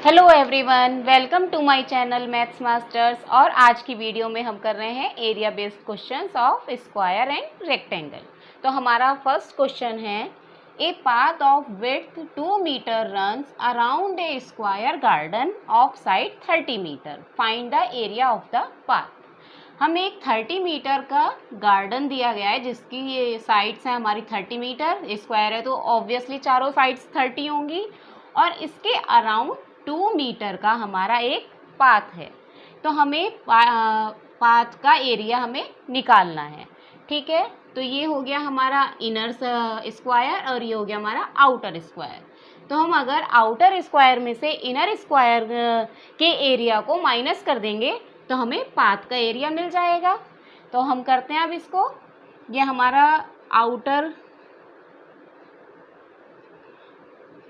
Hello everyone, welcome to my channel Maths Masters. और आज की वीडियो में हम कर रहे हैं area based questions of square and rectangle. तो हमारा फर्स्ट क्वेश्चन है, a path of width 2 metre runs around a square garden of side 30 metre, find the area of the path. हमें एक 30 मीटर का गार्डन दिया गया है जिसकी ये साइड्स हैं हमारी 30 मीटर, स्क्वायर है तो ऑब्वियसली चारों साइड्स 30 होंगी, और इसके अराउंड 2 मीटर का हमारा एक पाथ है। तो हमें पाथ का एरिया हमें निकालना है। ठीक है, तो ये हो गया हमारा इनर स्क्वायर और ये हो गया हमारा आउटर स्क्वायर। तो हम अगर आउटर स्क्वायर में से इनर स्क्वायर के एरिया को माइनस कर देंगे तो हमें पाथ का एरिया मिल जाएगा। तो हम करते हैं अब इसको, ये हमारा आउटर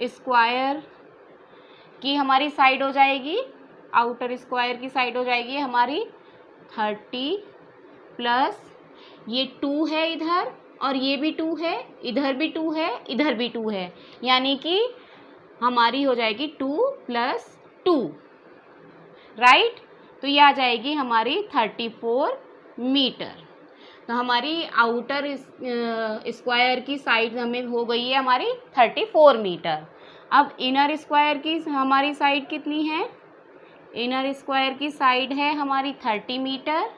स्क्वायर की हमारी साइड हो जाएगी, आउटर स्क्वायर की साइड हो जाएगी हमारी 30 प्लस ये 2 है इधर, और ये भी 2 है, इधर भी 2 है, इधर भी 2 है, यानी कि हमारी हो जाएगी 2 प्लस 2, राइट। तो ये आ जाएगी हमारी 34 मीटर। तो हमारी आउटर स्क्वायर की साइड हमें हो गई है हमारी 34 मीटर। अब इनर स्क्वायर की हमारी साइड कितनी है? इनर स्क्वायर की साइड है हमारी 30 मीटर।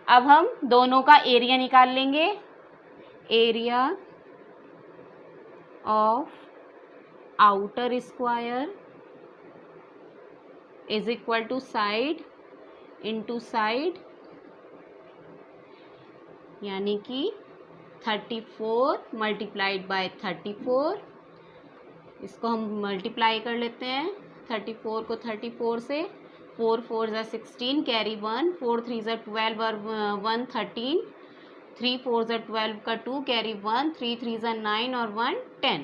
अब हम दोनों का एरिया निकाल लेंगे। Area of outer square is equal to side into side, यानी कि 34 मल्टीप्लाइड बाय 34। इसको हम मल्टीप्लाई कर लेते हैं, 34 को 34 से, 4 4 ज़ा 16, कैरी 1, 4 3 ज़ा 12 और 1 13, 3 4 ज़ा 12 का 2, कैरी 1, 3 3 ज़ा 9 और 1 10।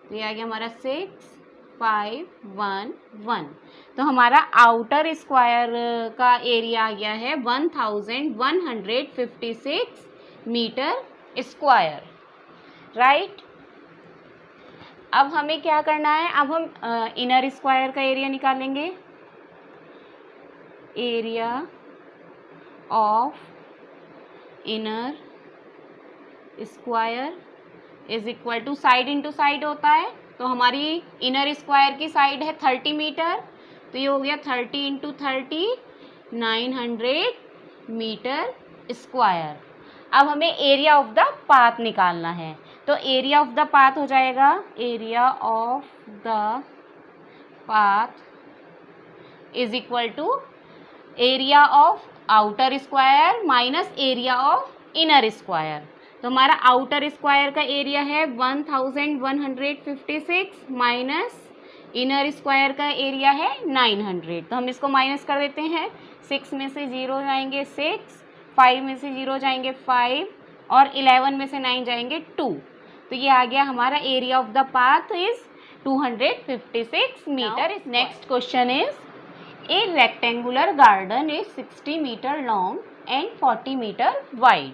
तो ये आ गया हमारा 6 5 1 1। तो हमारा आउटर स्क्वायर का एरिया आ गया है 1156 मीटर स्क्वायर, राइट। अब हमें क्या करना है, अब हम इनर स्क्वायर का एरिया निकालेंगे। Area of inner square is equal to side into side होता है। तो हमारी इनर स्क्वायर की साइड है 30 मीटर, तो ये हो गया 30 इंटू 30, 900 मीटर स्क्वायर। अब हमें एरिया ऑफ द पाथ निकालना है। तो एरिया ऑफ द पाथ हो जाएगा, area of the path is equal to area of outer square minus area of inner square. तो हमारा आउटर स्क्वायर का एरिया है 1156 माइनस इनर स्क्वायर का एरिया है 900। तो हम इसको माइनस कर देते हैं, 6 में से 0 जाएंगे 6, 5 में से 0 जाएंगे 5, और 11 में से 9 जाएंगे 2। तो ये आ गया हमारा area of the path is 256 metre. Next question is, a rectangular garden is 60 metre long and 40 metre wide.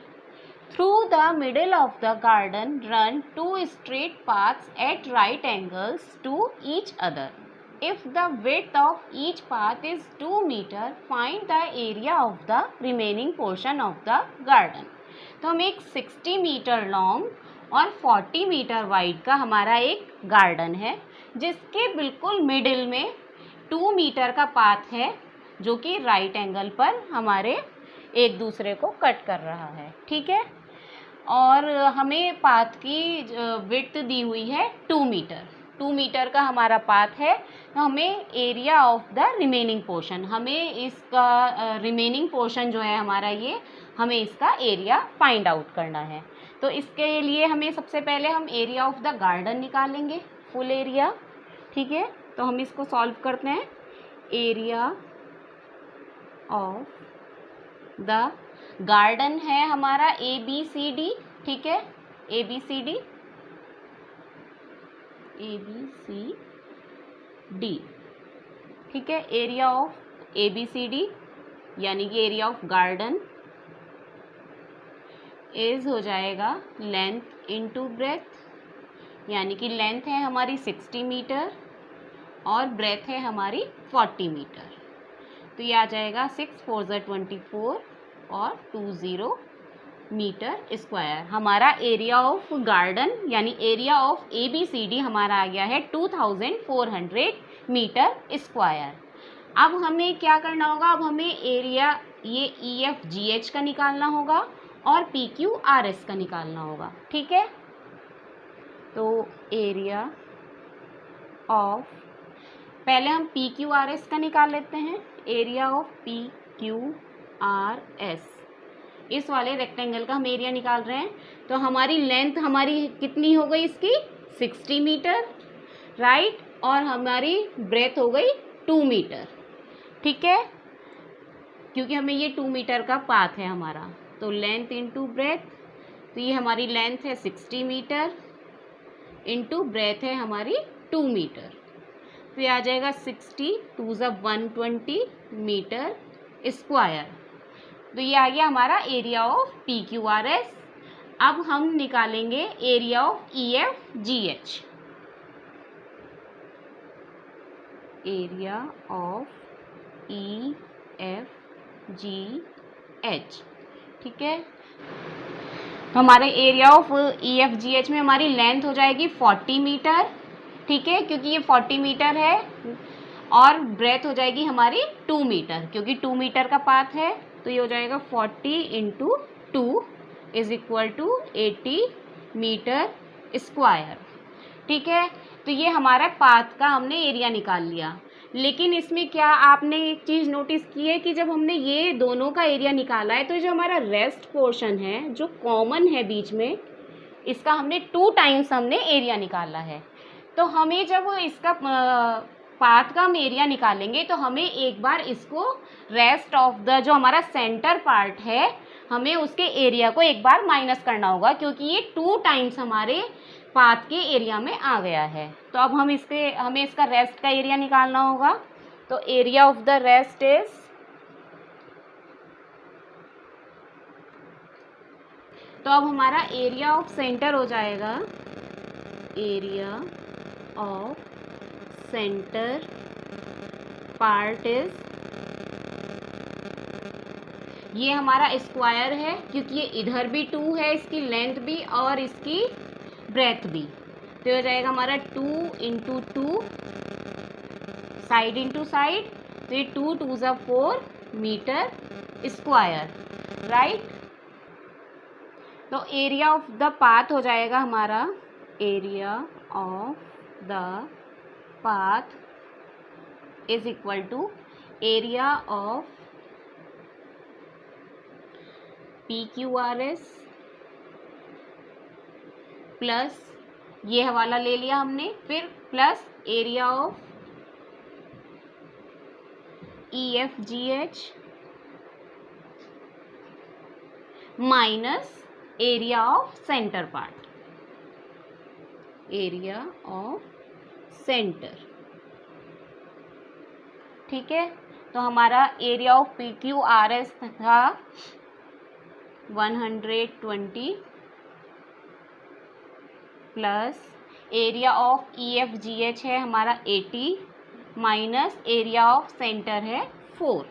Through the middle of the garden run 2 straight paths at right angles to each other. If the width of each path is 2 meter, find the area of the remaining portion of the garden. तो हम एक 60 metre long और 40 metre wide का हमारा एक garden है जिसके बिल्कुल मिडिल में 2 मीटर का पाथ है जो कि राइट एंगल पर हमारे एक दूसरे को कट कर रहा है, ठीक है। और हमें पाथ की विड्थ दी हुई है 2 मीटर, 2 मीटर का हमारा पाथ है। तो हमें area of the remaining portion, हमें इसका रिमेनिंग पोर्शन जो है हमारा ये, हमें इसका एरिया फाइंड आउट करना है। तो इसके लिए हमें सबसे पहले हम एरिया ऑफ द गार्डन निकालेंगे, फुल एरिया, ठीक है। तो हम इसको सॉल्व करते हैं। एरिया ऑफ द गार्डन है हमारा ABCD, ठीक है, ABCD, ठीक है। एरिया ऑफ ABCD यानी कि एरिया ऑफ गार्डन इज हो जाएगा लेंथ इंटू ब्रेथ, यानी कि लेंथ है हमारी 60 मीटर और ब्रेथ है हमारी 40 मीटर। तो ये आ जाएगा 6 4 24 और 20 मीटर स्क्वायर। हमारा एरिया ऑफ गार्डन यानी एरिया ऑफ ABCD हमारा आ गया है 2400 मीटर स्क्वायर। अब हमें क्या करना होगा, अब हमें एरिया ये EFGH का निकालना होगा और PQRS का निकालना होगा। ठीक है, तो एरिया ऑफ, पहले हम PQRS का निकाल लेते हैं। एरिया ऑफ PQRS, इस वाले रेक्टेंगल का हम एरिया निकाल रहे हैं। तो हमारी लेंथ हमारी कितनी हो गई इसकी 60 मीटर, राइट, और हमारी ब्रेथ हो गई 2 मीटर। ठीक है, क्योंकि हमें ये 2 मीटर का पाथ है हमारा, तो लेंथ इंटू ब्रेथ, तो ये हमारी लेंथ है 60 मीटर इंटू ब्रेथ है हमारी 2 मीटर। तो ये आ जाएगा 60 2 120 मीटर स्क्वायर। तो ये आ गया हमारा एरिया ऑफ PQRS। अब हम निकालेंगे area of EFGH। Area of EFGH, ठीक है। तो हमारे एरिया ऑफ EFGH में हमारी लेंथ हो जाएगी 40 मीटर, ठीक है, क्योंकि ये 40 मीटर है, और ब्रेथ हो जाएगी हमारी 2 मीटर, क्योंकि 2 मीटर का पाथ है। तो ये हो जाएगा 40 × 2 is equal to 80 metre square. ठीक है, तो ये हमारा पाथ का हमने एरिया निकाल लिया। लेकिन इसमें क्या आपने एक चीज़ नोटिस की है कि जब हमने ये दोनों का एरिया निकाला है, तो जो हमारा रेस्ट पोर्शन है जो कॉमन है बीच में, इसका हमने 2 टाइम्स हमने एरिया निकाला है। तो हमें जब इसका पाथ का हम एरिया निकालेंगे तो हमें एक बार इसको रेस्ट ऑफ द जो हमारा सेंटर पार्ट है, हमें उसके एरिया को एक बार माइनस करना होगा, क्योंकि ये 2 टाइम्स हमारे पाथ के एरिया में आ गया है। तो अब हमें इसका रेस्ट का एरिया निकालना होगा। तो area of the rest is, तो अब हमारा एरिया ऑफ सेंटर हो जाएगा, area of centre part is, ये हमारा स्क्वायर है क्योंकि ये इधर भी 2 है, इसकी लेंथ भी और इसकी ब्रेथ भी। तो हो जाएगा हमारा 2 × 2 साइड इंटू साइड, तो ये 2 2 4 मीटर स्क्वायर, राइट। तो एरिया ऑफ द पाथ हो जाएगा हमारा, area of the path is equal to area of PQRS plus ये हवाला ले लिया हमने, फिर plus area of EFGH minus area of centre part, area of centre. ठीक है, तो हमारा एरिया ऑफ PQRS था 120 प्लस एरिया ऑफ EFGH है हमारा 80 माइनस एरिया ऑफ सेंटर है 4।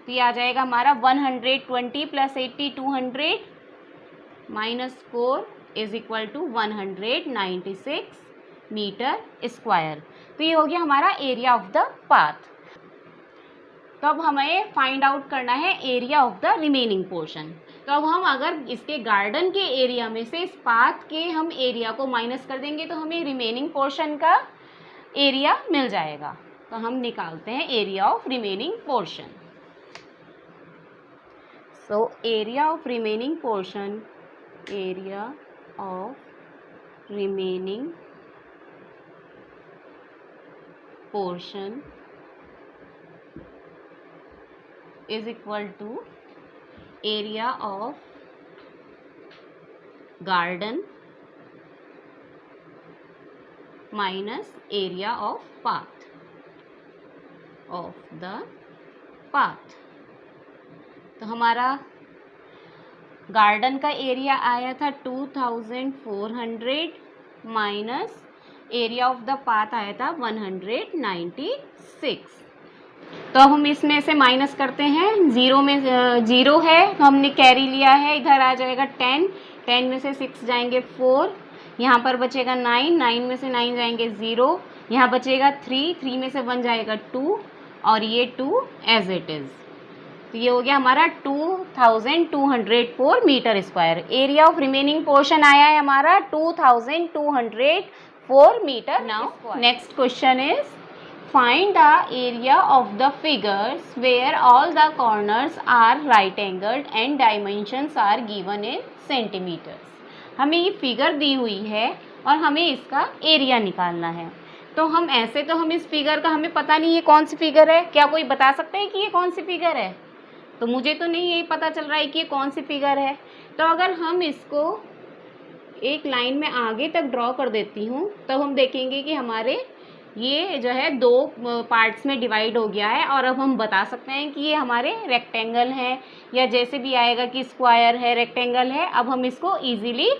तो ये आ जाएगा हमारा 120 plus 80 200 minus 4 is equal to 196 metre square. तो ये हो गया हमारा एरिया ऑफ द पाथ। तो अब हमें फाइंड आउट करना है area of the remaining portion. तो अब हम अगर इसके गार्डन के एरिया में से इस पाथ के हम एरिया को माइनस कर देंगे तो हमें रिमेनिंग पोर्शन का एरिया मिल जाएगा। तो हम निकालते हैं area of remaining portion. So area of remaining portion, area of remaining portion is equal to area of garden minus area of path, of the path। तो हमारा गार्डन का एरिया आया था 2400 minus area of the path आया था 196। तो अब हम इसमें से माइनस करते हैं, जीरो में जीरो है तो हमने कैरी लिया है, इधर आ जाएगा 10, 10 में से 6 जाएंगे 4, यहाँ पर बचेगा 9, 9 में से 9 जाएंगे 0, यहाँ बचेगा 3, 3 में से 1 जाएगा 2 और ये 2 एज इट इज़। तो ये हो गया हमारा 2204 metre square. Area of remaining portion आया है हमारा 2204 metre. Now next question is find the area of the figures where all the corners are right angled and dimensions are given in centimeters। हमें ये फिगर दी हुई है और हमें इसका एरिया निकालना है। तो हम ऐसे तो हम इस फिगर का हमें पता नहीं है कौन सी फिगर है, क्या कोई बता सकते हैं कि ये कौन सी फिगर है? तो मुझे तो नहीं यही पता चल रहा है कि ये कौन सी फिगर है। तो अगर हम इसको एक लाइन में आगे तक ड्रॉ कर देती हूँ तब हम देखेंगे कि हमारे ये जो है दो पार्ट्स में डिवाइड हो गया है और अब हम बता सकते हैं कि ये हमारे रेक्टेंगल है या जैसे भी आएगा कि स्क्वायर है, रेक्टेंगल है। अब हम इसको इजीली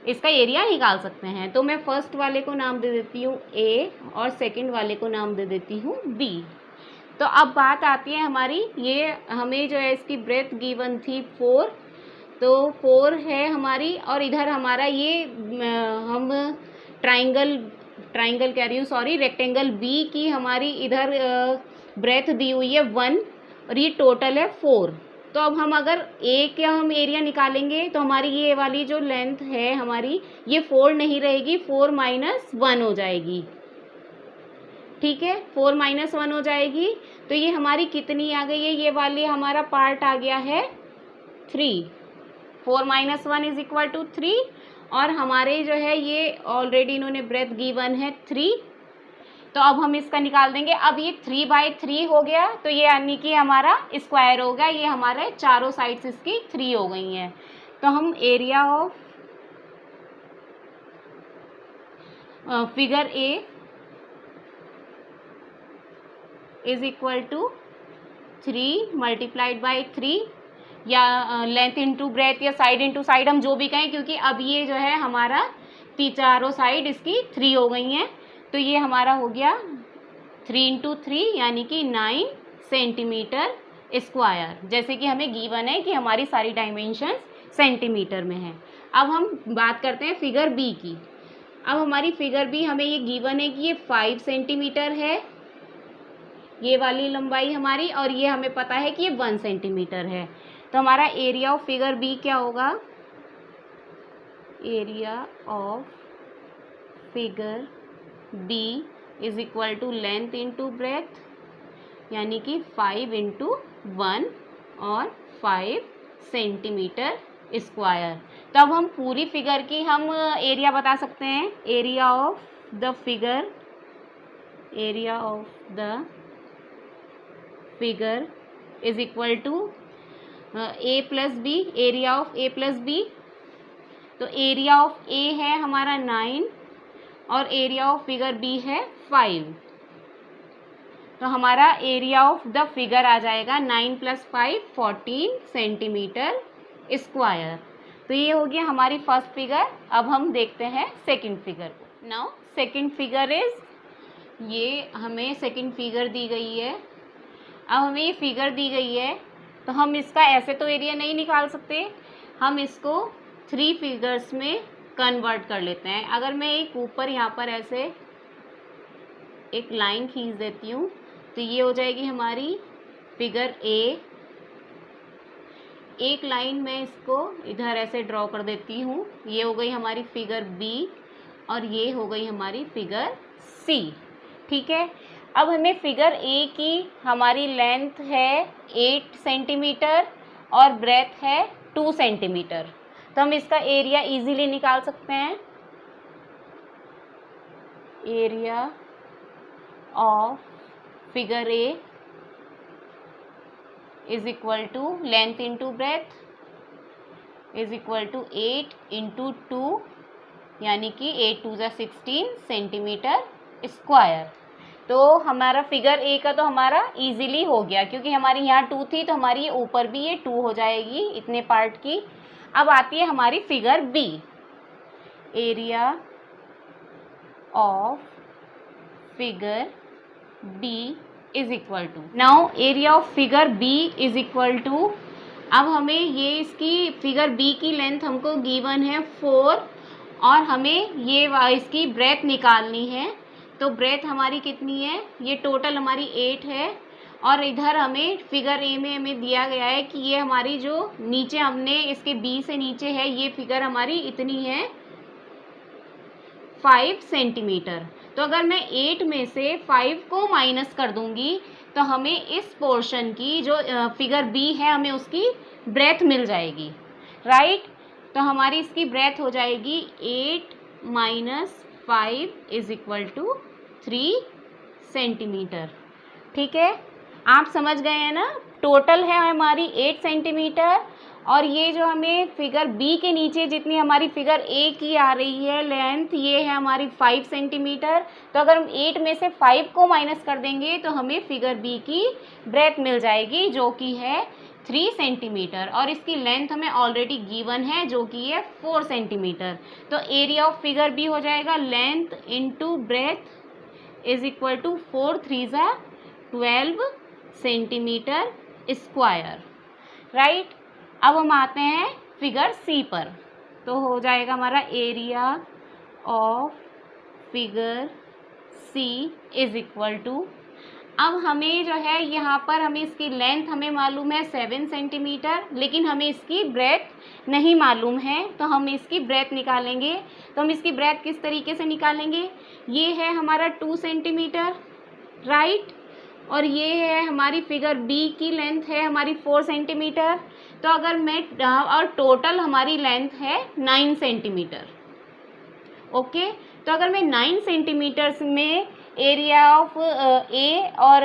इसका एरिया निकाल सकते हैं। तो मैं फर्स्ट वाले को नाम दे देती हूँ ए और सेकंड वाले को नाम दे देती हूँ बी। तो अब बात आती है हमारी, ये हमें जो है इसकी ब्रेथ गिवन थी 4, तो 4 है हमारी और इधर हमारा ये हम ट्राइंगल कह रही हूँ सॉरी, रेक्टेंगल बी की हमारी इधर ब्रेथ दी हुई है 1 और ये टोटल है 4। तो अब हम अगर ए का हम एरिया निकालेंगे तो हमारी ये वाली जो लेंथ है हमारी ये 4 नहीं रहेगी, 4 - 1 हो जाएगी। ठीक है, 4 - 1 हो जाएगी। तो ये हमारी कितनी आ गई है? ये वाली हमारा पार्ट आ गया है 3, 4 - 1 = 3 और हमारे जो है ये ऑलरेडी इन्होंने ब्रेथ गिवन है 3। तो अब हम इसका निकाल देंगे। अब ये 3/3 हो गया तो ये यानी कि हमारा स्क्वायर हो गया, ये हमारे चारों साइड्स इसकी 3 हो गई हैं। तो हम area of figure A is equal to 3 × 3 या लेंथ इंटू ब्रेथ या साइड इंटू साइड हम जो भी कहें, क्योंकि अब ये जो है हमारा चारों साइड इसकी 3 हो गई हैं। तो ये हमारा हो गया 3 × 3 यानी कि 9 सेंटीमीटर स्क्वायर, जैसे कि हमें गिवन है कि हमारी सारी डायमेंशंस सेंटीमीटर में है। अब हम बात करते हैं फिगर बी की। अब हमारी फिगर बी हमें ये गिवन है कि ये 5 सेंटीमीटर है ये वाली लंबाई हमारी, और ये हमें पता है कि ये 1 सेंटीमीटर है। तो हमारा एरिया ऑफ फिगर बी क्या होगा? Area of figure B is equal to length into breadth यानी कि 5 × 1 और 5 सेंटीमीटर स्क्वायर। तो अब हम पूरी फिगर की हम एरिया बता सकते हैं। Area of the figure is equal to A plus B, area of A plus B. तो एरिया ऑफ ए है हमारा 9 और एरिया ऑफ फिगर बी है 5। तो हमारा एरिया ऑफ द फिगर आ जाएगा 9 + 5 14 सेंटीमीटर स्क्वायर। तो ये हो गया हमारी फर्स्ट फिगर। अब हम देखते हैं सेकंड फिगर को। नाउ सेकंड फिगर इज, ये हमें सेकंड फिगर दी गई है। अब हमें ये फिगर दी गई है तो हम इसका ऐसे तो एरिया नहीं निकाल सकते, हम इसको 3 फिगर्स में कन्वर्ट कर लेते हैं। अगर मैं एक ऊपर यहाँ पर ऐसे एक लाइन खींच देती हूँ तो ये हो जाएगी हमारी फिगर ए। एक लाइन में इसको इधर ऐसे ड्रॉ कर देती हूँ, ये हो गई हमारी फिगर बी और ये हो गई हमारी फिगर सी। ठीक है, अब हमें फिगर ए की हमारी लेंथ है 8 सेंटीमीटर और ब्रेथ है 2 सेंटीमीटर। तो हम इसका एरिया इजीली निकाल सकते हैं। Area of figure A is equal to length into breadth is equal to 8 × 2 यानी कि 8 × 2 = 16 सेंटीमीटर स्क्वायर। तो हमारा फिगर ए का तो हमारा इजीली हो गया, क्योंकि हमारी यहाँ 2 थी तो हमारी ये ऊपर भी ये 2 हो जाएगी इतने पार्ट की। अब आती है हमारी figure B. Area of figure B is equal to, now area of figure B is equal to, अब हमें ये इसकी फिगर बी की लेंथ हमको गिवन है 4 और हमें ये इसकी ब्रेथ निकालनी है। तो ब्रेथ हमारी कितनी है, ये टोटल हमारी 8 है और इधर हमें फिगर ए में हमें दिया गया है कि ये हमारी जो नीचे हमने इसके बी से नीचे है ये फिगर हमारी इतनी है 5 सेंटीमीटर। तो अगर मैं 8 में से 5 को माइनस कर दूंगी तो हमें इस पोर्शन की जो फिगर बी है हमें उसकी ब्रेथ मिल जाएगी, राइट। तो हमारी इसकी ब्रेथ हो जाएगी 8 minus 5 is equal to 3 centimetre. ठीक है, आप समझ गए हैं ना। टोटल है हमारी 8 सेंटीमीटर और ये जो हमें फिगर बी के नीचे जितनी हमारी फिगर ए की आ रही है लेंथ, ये है हमारी 5 सेंटीमीटर। तो अगर हम 8 में से 5 को माइनस कर देंगे तो हमें फिगर बी की ब्रेथ मिल जाएगी जो कि है 3 सेंटीमीटर और इसकी लेंथ हमें ऑलरेडी गिवन है जो कि है 4 सेंटीमीटर। तो एरिया ऑफ फिगर बी हो जाएगा length into breadth is equal to 4 3 12 centimetre square, right. अब हम आते हैं फिगर सी पर, तो हो जाएगा हमारा area of figure C is equal to, अब हमें जो है यहाँ पर हमें इसकी लेंथ हमें मालूम है 7 सेंटीमीटर लेकिन हमें इसकी ब्रेथ नहीं मालूम है, तो हम इसकी ब्रेथ निकालेंगे। तो हम इसकी ब्रेथ किस तरीके से निकालेंगे, ये है हमारा 2 सेंटीमीटर, राइट, और ये है हमारी फिगर बी की लेंथ है हमारी 4 सेंटीमीटर। तो अगर मैं और टोटल हमारी लेंथ है 9 सेंटीमीटर, ओके। तो अगर मैं 9 सेंटीमीटर में एरिया ऑफ ए और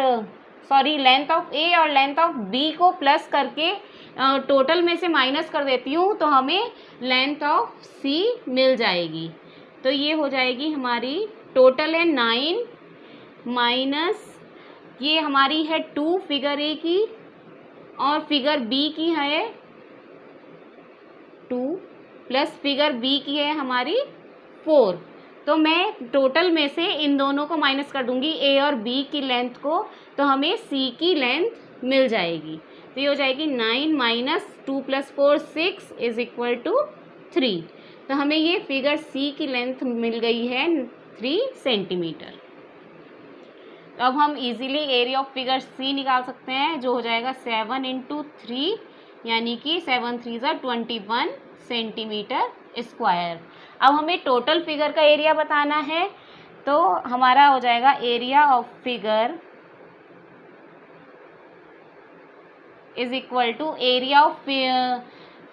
लेंथ ऑफ ए और लेंथ ऑफ बी को प्लस करके टोटल में से माइनस कर देती हूँ तो हमें लेंथ ऑफ सी मिल जाएगी। तो ये हो जाएगी हमारी टोटल है 9 माइनस ये हमारी है 2 फिगर ए की और फिगर बी की है 2 प्लस फिगर बी की है हमारी 4। तो मैं टोटल में से इन दोनों को माइनस कर दूंगी ए और बी की लेंथ को, तो हमें सी की लेंथ मिल जाएगी। तो ये हो जाएगी 9 minus 2 plus 4 6 is equal to 3। तो हमें ये फिगर सी की लेंथ मिल गई है 3 सेंटीमीटर। तो अब हम इजीली एरिया ऑफ फिगर सी निकाल सकते हैं जो हो जाएगा 7 इंटू 3 यानी कि 7 3 21 सेंटीमीटर स्क्वायर। अब हमें टोटल फिगर का एरिया बताना है, तो हमारा हो जाएगा area of figure is equal to area of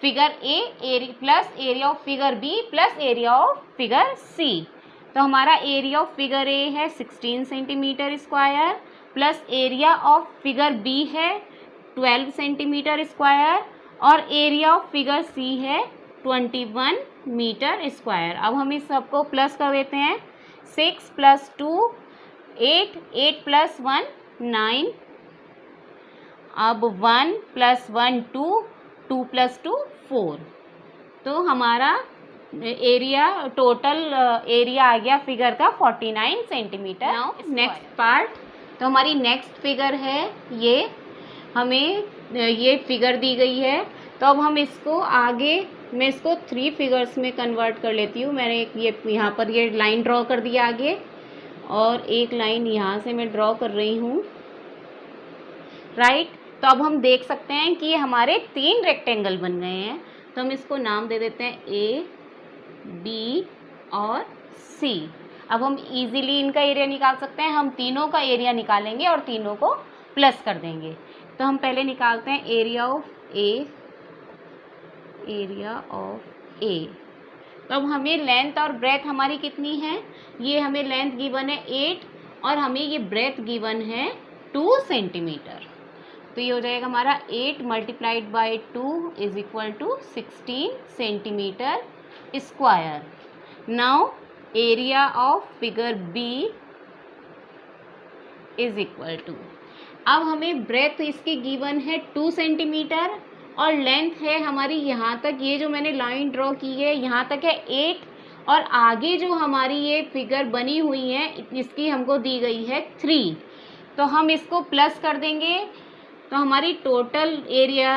figure A plus area of figure B plus area of figure C. तो हमारा एरिया ऑफ फिगर ए है 16 centimetre square plus area of figure B है 12 centimetre square और area of figure C है 21 metre square. अब हम इस सबको प्लस कर देते हैं, 6 प्लस 2 8, 8 प्लस 1 9, अब 1 प्लस 1 2, 2 प्लस 2 4। तो हमारा एरिया टोटल एरिया आ गया फिगर का 49 सेंटीमीटर। नेक्स्ट पार्ट, तो हमारी नेक्स्ट फिगर है ये, हमें ये फिगर दी गई है। तो अब हम इसको आगे मैं इसको 3 फिगर्स में कन्वर्ट कर लेती हूँ। मैंने ये यहाँ पर ये लाइन ड्रॉ कर दिया आगे और एक लाइन यहाँ से मैं ड्रॉ कर रही हूँ, राइट। तो अब हम देख सकते हैं कि हमारे 3 रेक्टेंगल बन गए हैं। तो हम इसको नाम दे देते हैं ए बी और सी। अब हम इजीली इनका एरिया निकाल सकते हैं, हम तीनों का एरिया निकालेंगे और तीनों को प्लस कर देंगे। तो हम पहले निकालते हैं area of A, area of A. तो अब हमें लेंथ और ब्रेथ हमारी कितनी है, ये हमें लेंथ गिवन है 8 और हमें ये ब्रेथ गिवन है 2 सेंटीमीटर। तो ये हो जाएगा हमारा 8 multiplied by 2 is equal to 16 centimetre square. Now area of figure B is equal to, अब हमें ब्रेथ इसकी गिवन है 2 सेंटीमीटर और लेंथ है हमारी यहाँ तक, ये जो मैंने लाइन ड्रॉ की है यहाँ तक है 8 और आगे जो हमारी ये फिगर बनी हुई है इसकी हमको दी गई है 3, तो हम इसको प्लस कर देंगे तो हमारी टोटल एरिया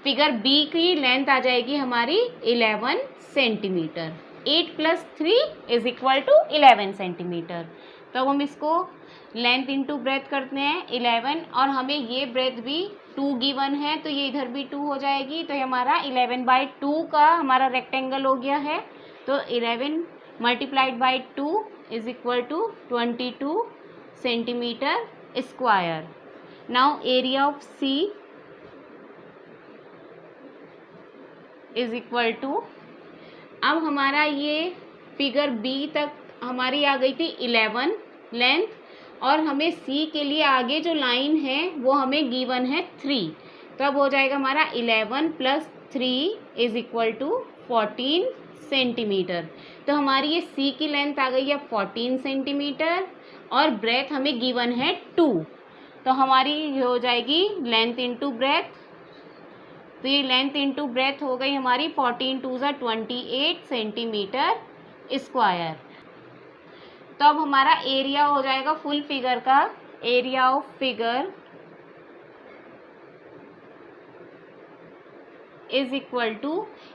फिगर बी की लेंथ आ जाएगी हमारी 11 सेंटीमीटर। 8 + 3 = 11 सेंटीमीटर। तो हम इसको लेंथ इंटू ब्रेथ करते हैं 11, और हमें ये ब्रेथ भी 2 गिवन है तो ये इधर भी 2 हो जाएगी, तो ये हमारा 11/2 का हमारा रेक्टेंगल हो गया है। तो 11 × 2 = 22 centimetre square. Now area of C = अब हमारा ये फिगर B तक हमारी आ गई थी 11 लेंथ, और हमें C के लिए आगे जो लाइन है वो हमें गिवन है 3, तो अब हो जाएगा हमारा 11 + 3 = 14 सेंटीमीटर। तो हमारी ये C की लेंथ आ गई है 14 सेंटीमीटर, और ब्रेथ हमें गिवन है 2, तो हमारी हो जाएगी लेंथ इंटू ब्रेथ। तो ये लेंथ इंटू ब्रेथ हो गई हमारी 14 × 2 = 28 सेंटीमीटर स्क्वायर। तो अब हमारा एरिया हो जाएगा फुल फिगर का, area of figure =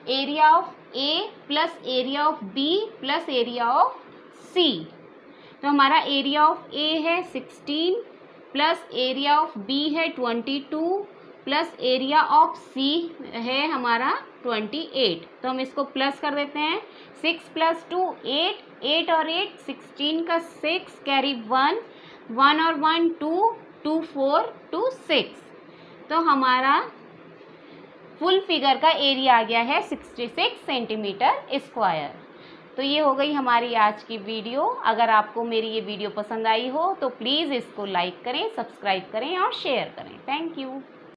area of A + area of B + area of C। तो हमारा एरिया ऑफ A है 16 प्लस एरिया ऑफ B है 22 प्लस एरिया ऑफ C है हमारा 28। तो हम इसको प्लस कर देते हैं। 6 + 2 8, 8 और 8 16 का 6 कैरी 1, 1 और 1 2, 2 4 2 6। तो हमारा फुल फिगर का एरिया आ गया है 66 सेंटीमीटर स्क्वायर। तो ये हो गई हमारी आज की वीडियो। अगर आपको मेरी ये वीडियो पसंद आई हो तो प्लीज़ इसको लाइक करें, सब्सक्राइब करें और शेयर करें। Thank you.